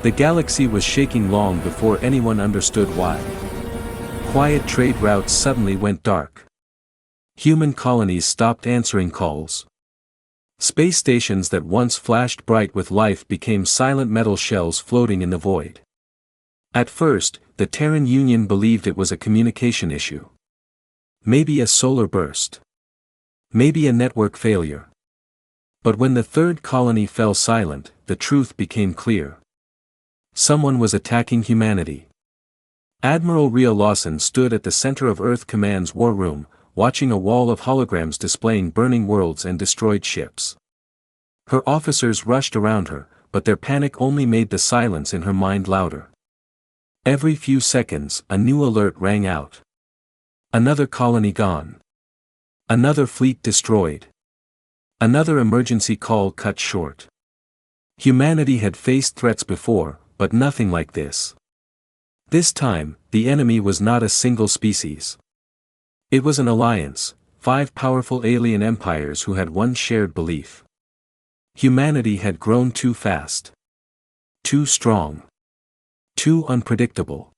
The galaxy was shaking long before anyone understood why. Quiet trade routes suddenly went dark. Human colonies stopped answering calls. Space stations that once flashed bright with life became silent metal shells floating in the void. At first, the Terran Union believed it was a communication issue. Maybe a solar burst. Maybe a network failure. But when the third colony fell silent, the truth became clear. Someone was attacking humanity. Admiral Rhea Lawson stood at the center of Earth Command's war room, watching a wall of holograms displaying burning worlds and destroyed ships. Her officers rushed around her, but their panic only made the silence in her mind louder. Every few seconds, a new alert rang out. Another colony gone. Another fleet destroyed. Another emergency call cut short. Humanity had faced threats before, but nothing like this. This time, the enemy was not a single species. It was an alliance, 5 powerful alien empires who had one shared belief. Humanity had grown too fast. Too strong. Too unpredictable.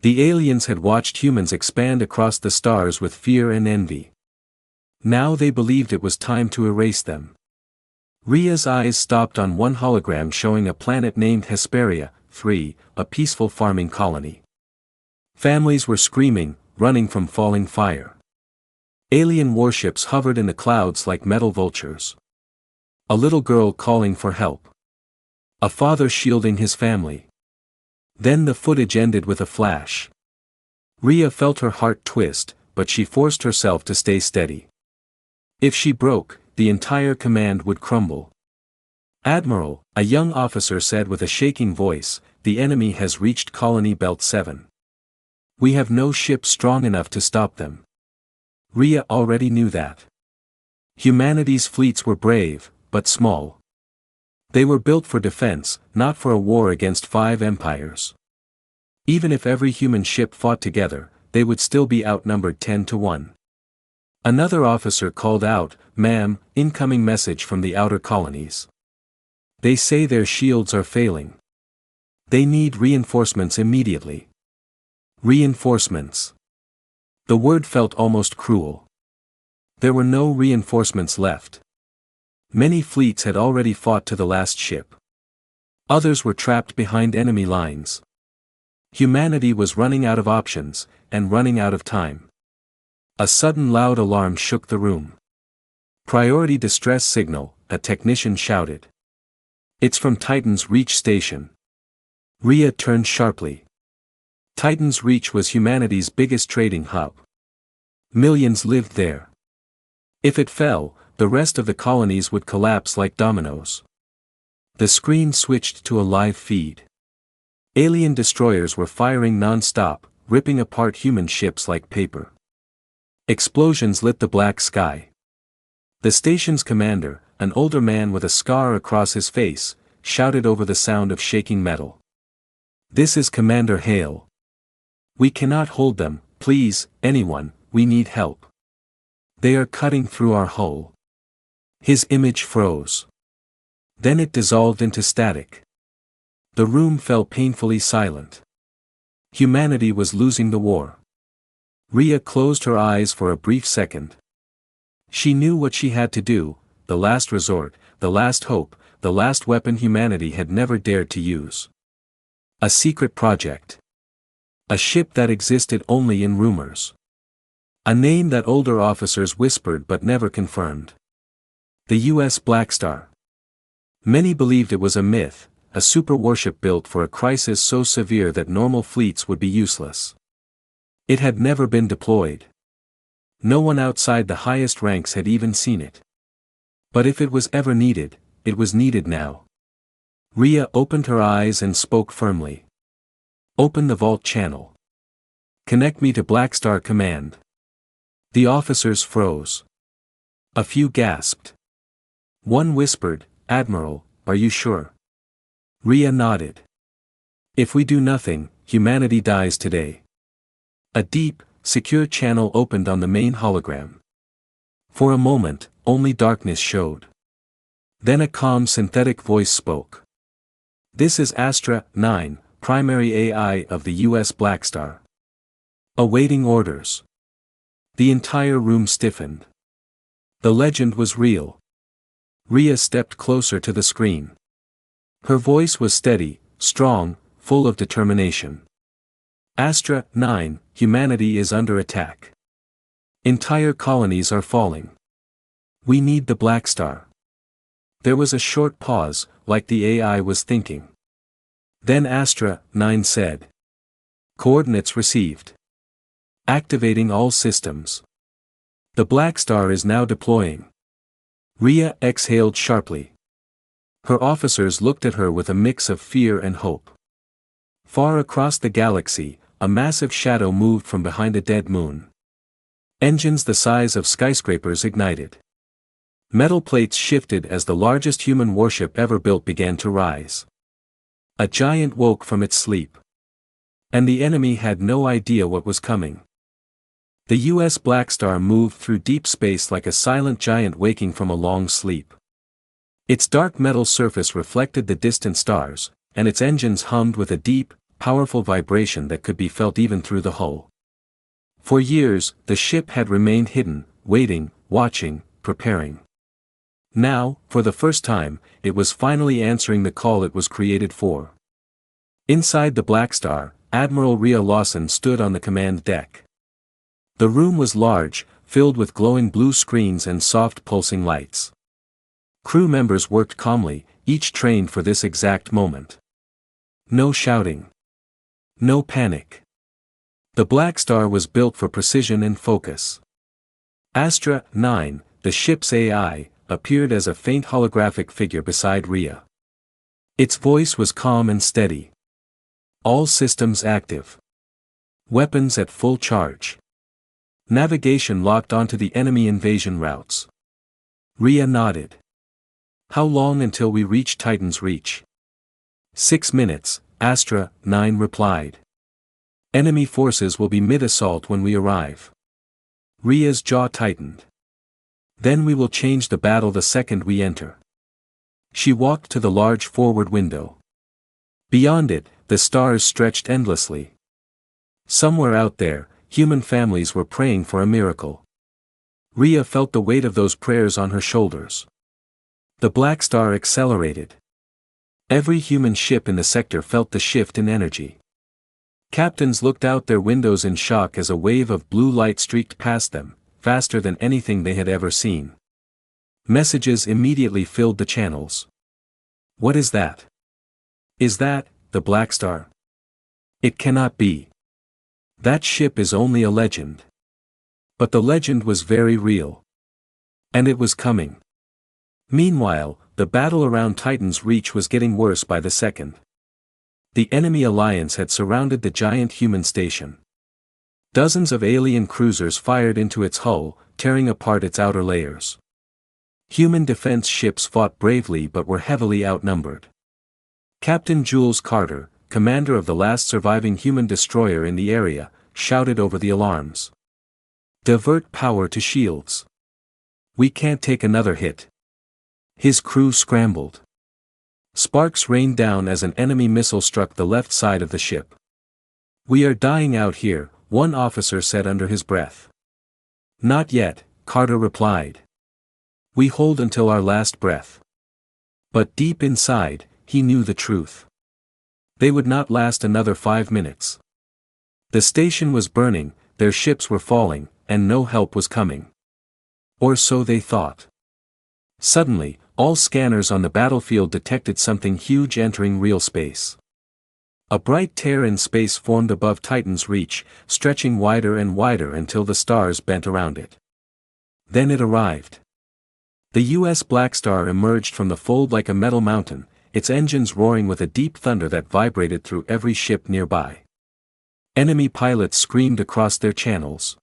The aliens had watched humans expand across the stars with fear and envy. Now they believed it was time to erase them. Rhea's eyes stopped on one hologram showing a planet named Hesperia, 3, a peaceful farming colony. Families were screaming, running from falling fire. Alien warships hovered in the clouds like metal vultures. A little girl calling for help. A father shielding his family. Then the footage ended with a flash. Rhea felt her heart twist, but she forced herself to stay steady. If she broke, the entire command would crumble. "Admiral," a young officer said with a shaking voice, "the enemy has reached Colony Belt 7. We have no ship strong enough to stop them." Rhea already knew that. Humanity's fleets were brave, but small. They were built for defense, not for a war against 5 empires. Even if every human ship fought together, they would still be outnumbered 10 to 1. Another officer called out, "Ma'am, incoming message from the outer colonies. They say their shields are failing. They need reinforcements immediately." Reinforcements. The word felt almost cruel. There were no reinforcements left. Many fleets had already fought to the last ship. Others were trapped behind enemy lines. Humanity was running out of options, and running out of time. A sudden loud alarm shook the room. "Priority distress signal," a technician shouted. "It's from Titan's Reach station." Rhea turned sharply. Titan's Reach was humanity's biggest trading hub. Millions lived there. If it fell, the rest of the colonies would collapse like dominoes. The screen switched to a live feed. Alien destroyers were firing non-stop, ripping apart human ships like paper. Explosions lit the black sky. The station's commander, an older man with a scar across his face, shouted over the sound of shaking metal. "This is Commander Hale. We cannot hold them, please, anyone, we need help. They are cutting through our hull." His image froze. Then it dissolved into static. The room fell painfully silent. Humanity was losing the war. Rhea closed her eyes for a brief second. She knew what she had to do, the last resort, the last hope, the last weapon humanity had never dared to use. A secret project. A ship that existed only in rumors. A name that older officers whispered but never confirmed. The US Blackstar. Many believed it was a myth, a super warship built for a crisis so severe that normal fleets would be useless. It had never been deployed. No one outside the highest ranks had even seen it. But if it was ever needed, it was needed now. Rhea opened her eyes and spoke firmly. "Open the vault channel. Connect me to Blackstar Command." The officers froze. A few gasped. One whispered, "Admiral, are you sure?" Rhea nodded. "If we do nothing, humanity dies today." A deep, secure channel opened on the main hologram. For a moment, only darkness showed. Then a calm synthetic voice spoke. This is Astra 9, primary AI of the US Blackstar. Awaiting orders. The entire room stiffened. The legend was real. Rhea stepped closer to the screen. Her voice was steady, strong, full of determination. Astra 9, humanity is under attack. Entire colonies are falling. We need the Blackstar. There was a short pause, like the AI was thinking. Then Astra 9 said. Coordinates received. Activating all systems. The Blackstar is now deploying. Rhea exhaled sharply. Her officers looked at her with a mix of fear and hope. Far across the galaxy, a massive shadow moved from behind a dead moon. Engines the size of skyscrapers ignited. Metal plates shifted as the largest human warship ever built began to rise. A giant woke from its sleep. And the enemy had no idea what was coming. The US Blackstar moved through deep space like a silent giant waking from a long sleep. Its dark metal surface reflected the distant stars, and its engines hummed with a deep, powerful vibration that could be felt even through the hull. For years, the ship had remained hidden, waiting, watching, preparing. Now, for the first time, it was finally answering the call it was created for. Inside the Blackstar, Admiral Rhea Lawson stood on the command deck. The room was large, filled with glowing blue screens and soft pulsing lights. Crew members worked calmly, each trained for this exact moment. No shouting. No panic. The Blackstar was built for precision and focus. Astra 9, the ship's AI, appeared as a faint holographic figure beside Rhea. Its voice was calm and steady. All systems active. Weapons at full charge. Navigation locked onto the enemy invasion routes. Rhea nodded. How long until we reach Titan's reach? 6 minutes, Astra 9 replied. Enemy forces will be mid-assault when we arrive. Rhea's jaw tightened. Then we will change the battle the second we enter. She walked to the large forward window. Beyond it, the stars stretched endlessly. Somewhere out there, human families were praying for a miracle. Rhea felt the weight of those prayers on her shoulders. The Blackstar accelerated. Every human ship in the sector felt the shift in energy. Captains looked out their windows in shock as a wave of blue light streaked past them, faster than anything they had ever seen. Messages immediately filled the channels. What is that? Is that the Blackstar? It cannot be. That ship is only a legend. But the legend was very real. And it was coming. Meanwhile, the battle around Titan's Reach was getting worse by the second. The enemy alliance had surrounded the giant human station. Dozens of alien cruisers fired into its hull, tearing apart its outer layers. Human defense ships fought bravely but were heavily outnumbered. Captain Jules Carter, commander of the last surviving human destroyer in the area, shouted over the alarms. Divert power to shields. We can't take another hit. His crew scrambled. Sparks rained down as an enemy missile struck the left side of the ship. We are dying out here, one officer said under his breath. Not yet, Carter replied. We hold until our last breath. But deep inside, he knew the truth. They would not last another 5 minutes. The station was burning, their ships were falling, and no help was coming. Or so they thought. Suddenly, all scanners on the battlefield detected something huge entering real space. A bright tear in space formed above Titan's Reach, stretching wider and wider until the stars bent around it. Then it arrived. The US Blackstar emerged from the fold like a metal mountain, its engines roaring with a deep thunder that vibrated through every ship nearby. Enemy pilots screamed across their channels.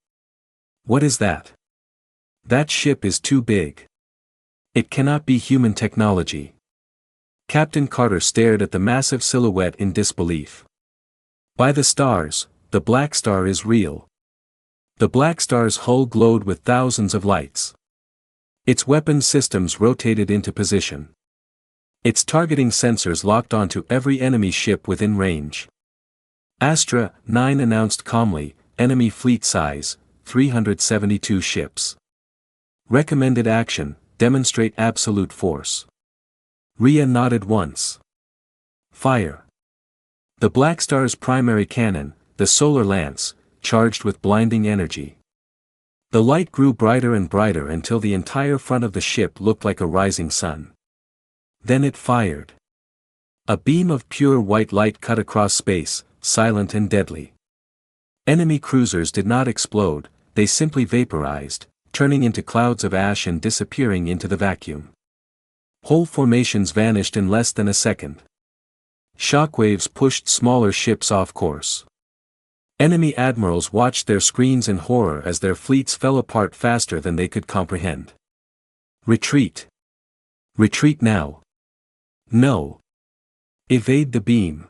What is that? That ship is too big. It cannot be human technology. Captain Carter stared at the massive silhouette in disbelief. By the stars, the Blackstar is real. The Blackstar's hull glowed with thousands of lights. Its weapon systems rotated into position. Its targeting sensors locked onto every enemy ship within range. Astra 9 announced calmly, enemy fleet size, 372 ships. Recommended action, demonstrate absolute force. Rhea nodded once. Fire. The Blackstar's primary cannon, the solar lance, charged with blinding energy. The light grew brighter and brighter until the entire front of the ship looked like a rising sun. Then it fired. A beam of pure white light cut across space, silent and deadly. Enemy cruisers did not explode, they simply vaporized, turning into clouds of ash and disappearing into the vacuum. Whole formations vanished in less than a second. Shockwaves pushed smaller ships off course. Enemy admirals watched their screens in horror as their fleets fell apart faster than they could comprehend. Retreat. Retreat now. No. Evade the beam.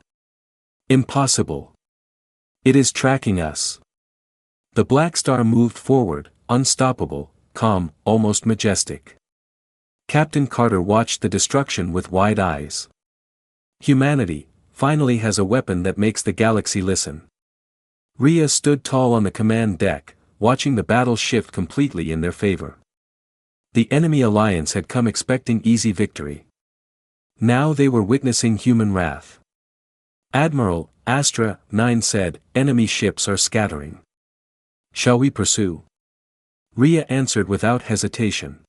Impossible. It is tracking us. The Blackstar moved forward, unstoppable, calm, almost majestic. Captain Carter watched the destruction with wide eyes. Humanity, finally has a weapon that makes the galaxy listen. Rhea stood tall on the command deck, watching the battle shift completely in their favor. The enemy alliance had come expecting easy victory. Now they were witnessing human wrath. Admiral, Astra 9 said, enemy ships are scattering. Shall we pursue? Rhea answered without hesitation.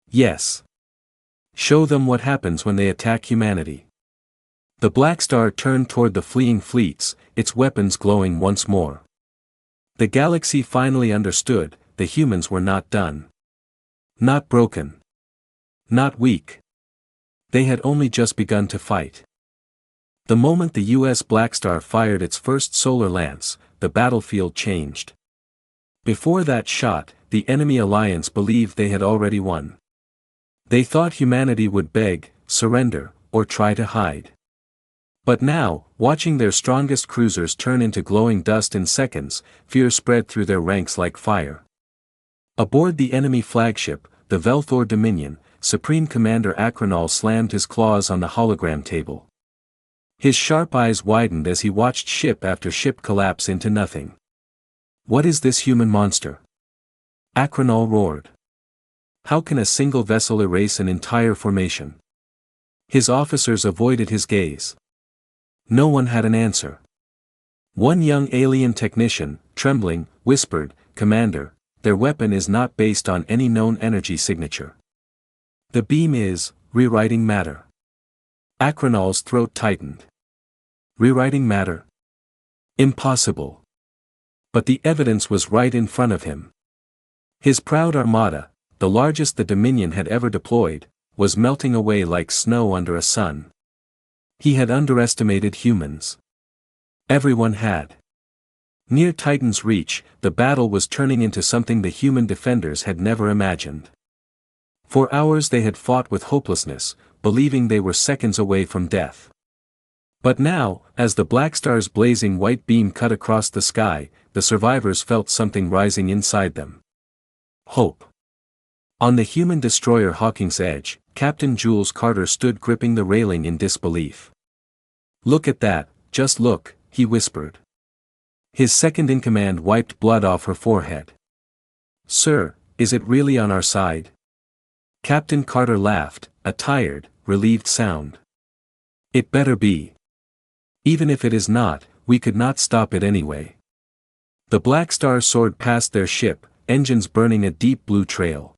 Yes. Show them what happens when they attack humanity. The Blackstar turned toward the fleeing fleets, its weapons glowing once more. The galaxy finally understood, the humans were not done. Not broken. Not weak. They had only just begun to fight. The moment the US Blackstar fired its first solar lance, the battlefield changed. Before that shot, the enemy alliance believed they had already won. They thought humanity would beg, surrender, or try to hide. But now, watching their strongest cruisers turn into glowing dust in seconds, fear spread through their ranks like fire. Aboard the enemy flagship, the Velthor Dominion, Supreme Commander Akronol slammed his claws on the hologram table. His sharp eyes widened as he watched ship after ship collapse into nothing. What is this human monster? Akronol roared. How can a single vessel erase an entire formation? His officers avoided his gaze. No one had an answer. One young alien technician, trembling, whispered, Commander, their weapon is not based on any known energy signature. The beam is, rewriting matter. Akronol's throat tightened. Rewriting matter? Impossible. But the evidence was right in front of him. His proud armada, the largest the Dominion had ever deployed, was melting away like snow under a sun. He had underestimated humans. Everyone had. Near Titan's reach, the battle was turning into something the human defenders had never imagined. For hours they had fought with hopelessness, believing they were seconds away from death. But now, as the Blackstar's blazing white beam cut across the sky, the survivors felt something rising inside them. Hope. On the human destroyer Hawking's edge, Captain Jules Carter stood gripping the railing in disbelief. Look at that, just look, he whispered. His second-in-command wiped blood off her forehead. Sir, is it really on our side? Captain Carter laughed, a tired, relieved sound. It better be. Even if it is not, we could not stop it anyway. The Blackstar soared past their ship, engines burning a deep blue trail.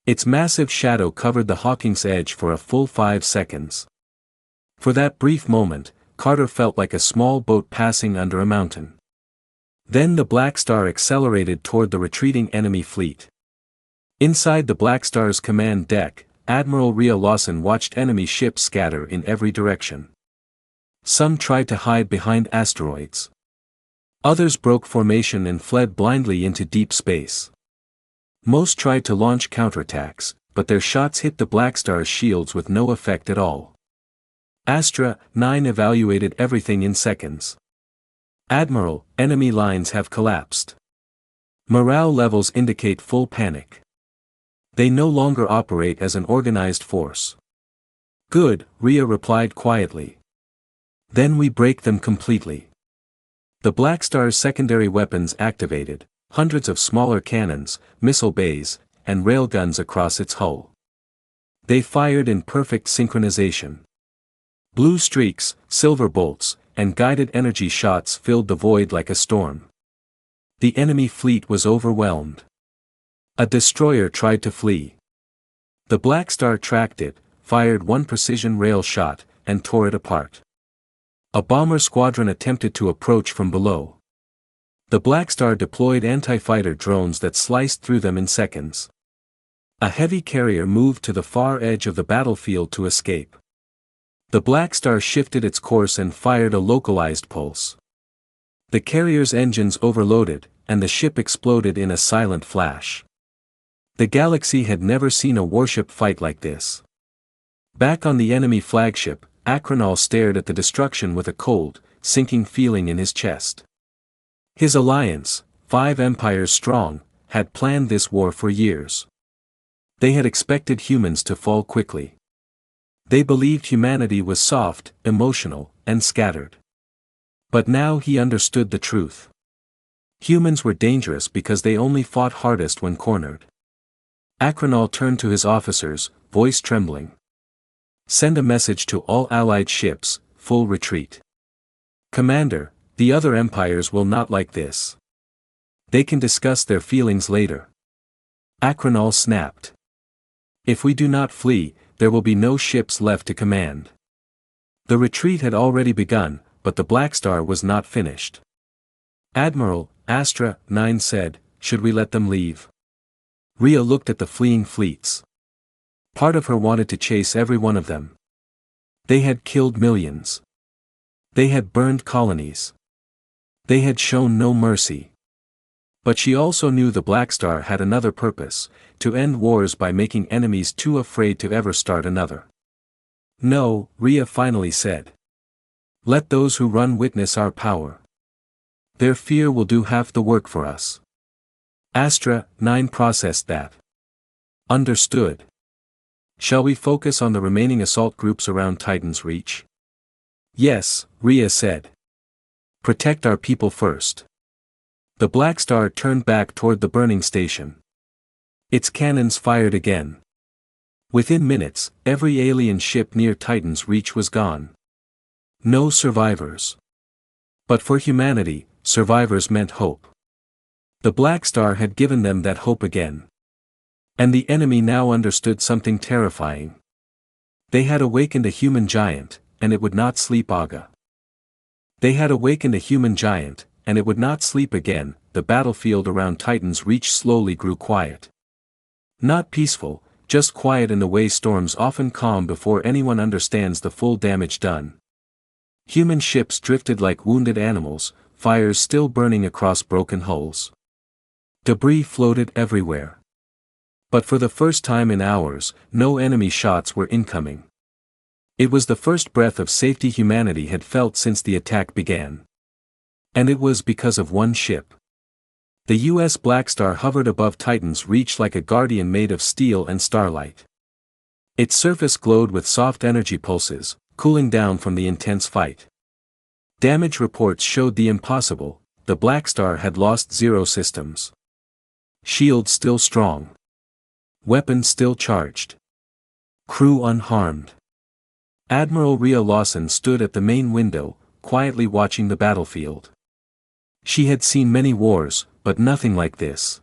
Its massive shadow covered the Hawking's edge for a full 5 seconds. For that brief moment, Carter felt like a small boat passing under a mountain. Then the Blackstar accelerated toward the retreating enemy fleet. Inside the Blackstar's command deck, Admiral Rhea Lawson watched enemy ships scatter in every direction. Some tried to hide behind asteroids. Others broke formation and fled blindly into deep space. Most tried to launch counterattacks, but their shots hit the Blackstar's shields with no effect at all. Astra 9 evaluated everything in seconds. Admiral, enemy lines have collapsed. Morale levels indicate full panic. They no longer operate as an organized force. Good, Rhea replied quietly. Then we break them completely. The Blackstar's secondary weapons activated, hundreds of smaller cannons, missile bays, and railguns across its hull. They fired in perfect synchronization. Blue streaks, silver bolts, and guided energy shots filled the void like a storm. The enemy fleet was overwhelmed. A destroyer tried to flee. The Blackstar tracked it, fired one precision rail shot, and tore it apart. A bomber squadron attempted to approach from below. The Blackstar deployed anti-fighter drones that sliced through them in seconds. A heavy carrier moved to the far edge of the battlefield to escape. The Blackstar shifted its course and fired a localized pulse. The carrier's engines overloaded, and the ship exploded in a silent flash. The galaxy had never seen a warship fight like this. Back on the enemy flagship, Akronol stared at the destruction with a cold, sinking feeling in his chest. His alliance, 5 empires strong, had planned this war for years. They had expected humans to fall quickly. They believed humanity was soft, emotional, and scattered. But now he understood the truth. Humans were dangerous because they only fought hardest when cornered. Akronol turned to his officers, voice trembling. Send a message to all allied ships, full retreat. Commander, the other empires will not like this. They can discuss their feelings later. Akronol snapped. If we do not flee, there will be no ships left to command. The retreat had already begun, but the Blackstar was not finished. Admiral, Astra, 9 said, should we let them leave? Rhea looked at the fleeing fleets. Part of her wanted to chase every one of them. They had killed millions. They had burned colonies. They had shown no mercy. But she also knew the Blackstar had another purpose, to end wars by making enemies too afraid to ever start another. No, Rhea finally said. Let those who run witness our power. Their fear will do half the work for us. Astra, 9 processed that. Understood. Shall we focus on the remaining assault groups around Titan's reach? Yes, Rhea said. Protect our people first. The Blackstar turned back toward the burning station. Its cannons fired again. Within minutes, every alien ship near Titan's reach was gone. No survivors. But for humanity, survivors meant hope. The Blackstar had given them that hope again. And the enemy now understood something terrifying. They had awakened a human giant, and it would not sleep aga. They had awakened a human giant, and it would not sleep again. The battlefield around Titan's reach slowly grew quiet. Not peaceful, just quiet in the way storms often calm before anyone understands the full damage done. Human ships drifted like wounded animals, fires still burning across broken hulls. Debris floated everywhere. But for the first time in hours, no enemy shots were incoming. It was the first breath of safety humanity had felt since the attack began. And it was because of one ship. The US Blackstar hovered above Titan's reach like a guardian made of steel and starlight. Its surface glowed with soft energy pulses, cooling down from the intense fight. Damage reports showed the impossible. The Blackstar had lost 0 systems. Shields still strong. Weapons still charged. Crew unharmed. Admiral Rhea Lawson stood at the main window, quietly watching the battlefield. She had seen many wars, but nothing like this.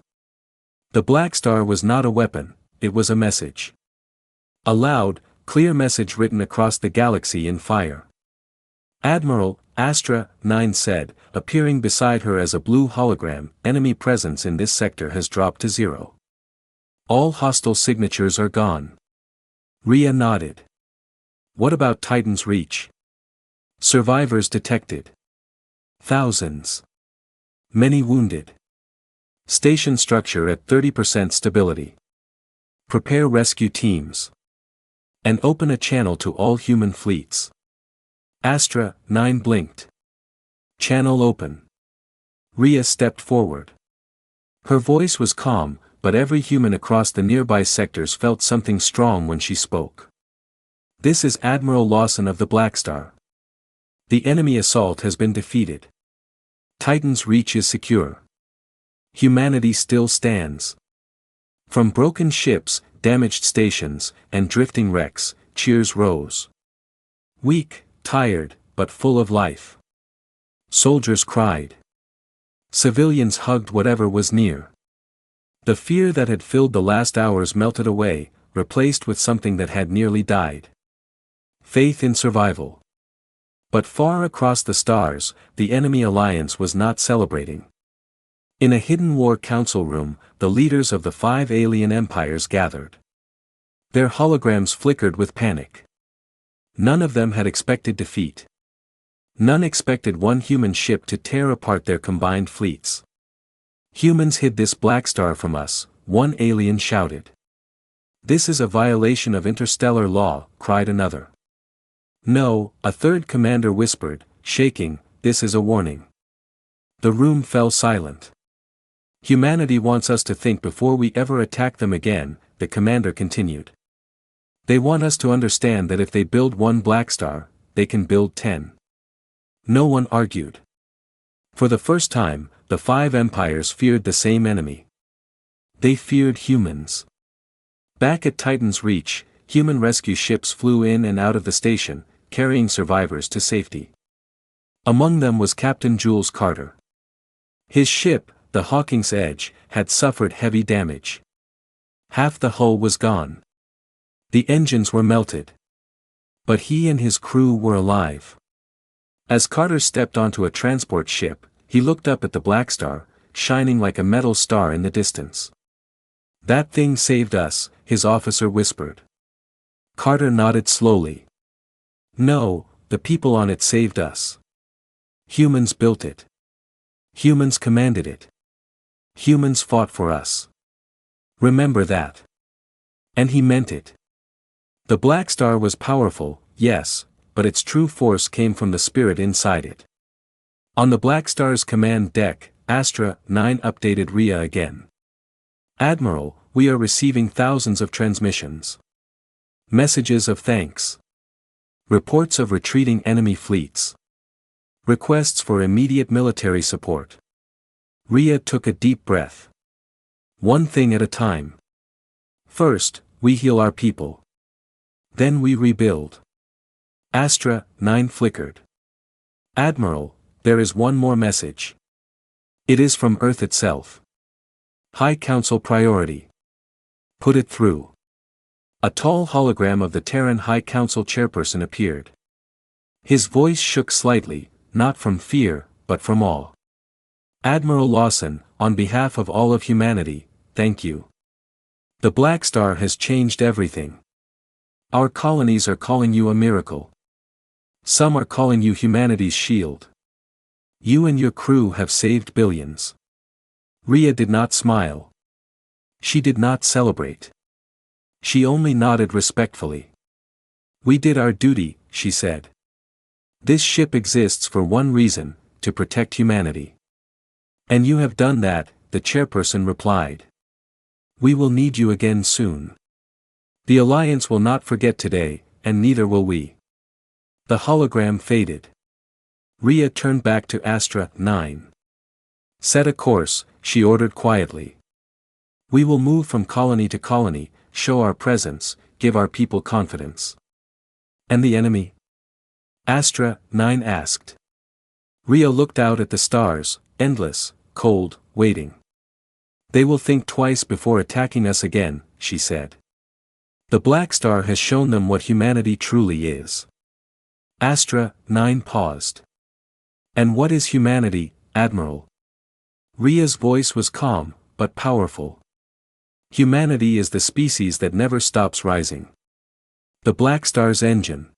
The Blackstar was not a weapon, it was a message. A loud, clear message written across the galaxy in fire. Admiral, Astra, 9 said, appearing beside her as a blue hologram, enemy presence in this sector has dropped to 0. All hostile signatures are gone. Rhea nodded. What about Titan's reach? Survivors detected. Thousands. Many wounded. Station structure at 30% stability. Prepare rescue teams. And open a channel to all human fleets. Astra, 9 blinked. Channel open. Rhea stepped forward. Her voice was calm, but every human across the nearby sectors felt something strong when she spoke. This is Admiral Lawson of the Blackstar. The enemy assault has been defeated. Titan's reach is secure. Humanity still stands. From broken ships, damaged stations, and drifting wrecks, cheers rose. Weak, tired, but full of life. Soldiers cried. Civilians hugged whatever was near. The fear that had filled the last hours melted away, replaced with something that had nearly died. Faith in survival. But far across the stars, the enemy alliance was not celebrating. In a hidden war council room, the leaders of the 5 alien empires gathered. Their holograms flickered with panic. None of them had expected defeat. None expected one human ship to tear apart their combined fleets. Humans hid this Blackstar from us, one alien shouted. This is a violation of interstellar law, cried another. No, a third commander whispered, shaking, this is a warning. The room fell silent. Humanity wants us to think before we ever attack them again, the commander continued. They want us to understand that if they build one Blackstar, they can build 10. No one argued. For the first time, the 5 empires feared the same enemy. They feared humans. Back at Titan's reach, human rescue ships flew in and out of the station, carrying survivors to safety. Among them was Captain Jules Carter. His ship, the Hawking's Edge, had suffered heavy damage. Half the hull was gone. The engines were melted. But he and his crew were alive. As Carter stepped onto a transport ship, he looked up at the Blackstar, shining like a metal star in the distance. That thing saved us, his officer whispered. Carter nodded slowly. No, the people on it saved us. Humans built it. Humans commanded it. Humans fought for us. Remember that. And he meant it. The Blackstar was powerful, yes, but its true force came from the spirit inside it. On the Blackstar's command deck, Astra 9 updated Rhea again. Admiral, we are receiving thousands of transmissions. Messages of thanks. Reports of retreating enemy fleets. Requests for immediate military support. Rhea took a deep breath. One thing at a time. First, we heal our people. Then we rebuild. Astra 9 flickered. Admiral, there is one more message. It is from Earth itself. High Council priority. Put it through. A tall hologram of the Terran High Council chairperson appeared. His voice shook slightly, not from fear, but from awe. Admiral Lawson, on behalf of all of humanity, thank you. The Blackstar has changed everything. Our colonies are calling you a miracle. Some are calling you humanity's shield. You and your crew have saved billions. Rhea did not smile. She did not celebrate. She only nodded respectfully. We did our duty, she said. This ship exists for one reason, to protect humanity. And you have done that, the chairperson replied. We will need you again soon. The Alliance will not forget today, and neither will we. The hologram faded. Rhea turned back to Astra 9. Set a course, she ordered quietly. We will move from colony to colony, show our presence, give our people confidence. And the enemy? Astra 9 asked. Rhea looked out at the stars, endless, cold, waiting. They will think twice before attacking us again, she said. The Blackstar has shown them what humanity truly is. Astra 9 paused. And what is humanity, Admiral? Rhea's voice was calm, but powerful. Humanity is the species that never stops rising. The Blackstar's engine.